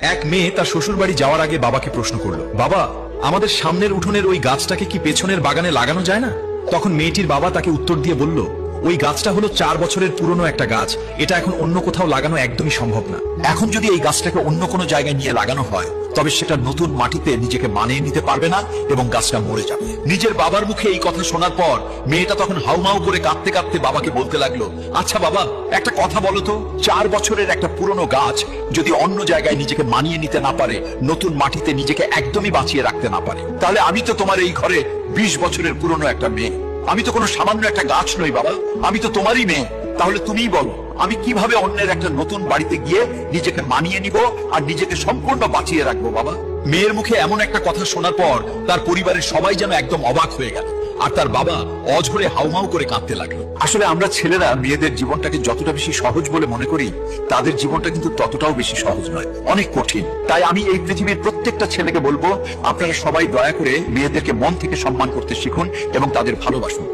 এক মেয়ে তার শ্বশুর বাড়ি যাওয়ার আগে বাবাকে প্রশ্ন করলো, বাবা, আমাদের সামনের উঠোনের ওই গাছটাকে কি পেছনের বাগানে লাগানো যায় না? তখন মেয়েটির বাবা তাকে উত্তর দিয়ে বলল, ওই গাছটা হলো 4 বছরের পুরনো একটা গাছ, এটা এখন অন্য কোথাও লাগানো একদমই সম্ভব না। এখন যদি এই গাছটাকে অন্য কোনো জায়গায় নিয়ে লাগানো হয়, তবে সেটা নতুন মাটিতে নিজেকে মানিয়ে নিতে পারবে না এবং গাছটা মরে যাবে। নিজের বাবার মুখে এই কথা শোনার পর মেয়েটা তখন হাউমাউ করে কাঁদতে কাঁদতে বাবাকে বলতে লাগলো, আচ্ছা বাবা, একটা কথা বলো তো, 4 বছরের একটা পুরনো গাছ যদি অন্য জায়গায় নিজেকে মানিয়ে নিতে না পারে, নতুন মাটিতে নিজেকে একদমই বাঁচিয়ে রাখতে না পারে, তাহলে আমি তো তোমার এই ঘরে 20 বছরের পুরনো একটা মেয়ে। আমি তো কোনো সামান্য একটা গাছ নই বাবা, আমি তো তোমারই মেয়ে। তাহলে তুমিই বলো, আমি কিভাবে অন্যের একটা নতুন বাড়িতে গিয়ে নিজেকে মানিয়ে নিব আর নিজেকে সম্পূর্ণ বাঁচিয়ে রাখবো বাবা? মেয়ের মুখে এমন একটা কথা শোনার পর তার পরিবারের সবাই যেন একদম অবাক হয়ে গেল, আর তার বাবা অঝরে হাউমাউ করে কাঁদতে লাগলো। আসলে আমরা ছেলেরা মেয়েদের জীবনটাকে যতটা বেশি সহজ বলে মনে করি, তাদের জীবনটা কিন্তু ততটাও বেশি সহজ নয়, অনেক কঠিন। তাই আমি এই পৃথিবীর প্রত্যেকটা ছেলেকে বলবো, আপনারা সবাই দয়া করে মেয়েদেরকে মন থেকে সম্মান করতে শিখুন এবং তাদের ভালোবাসুন।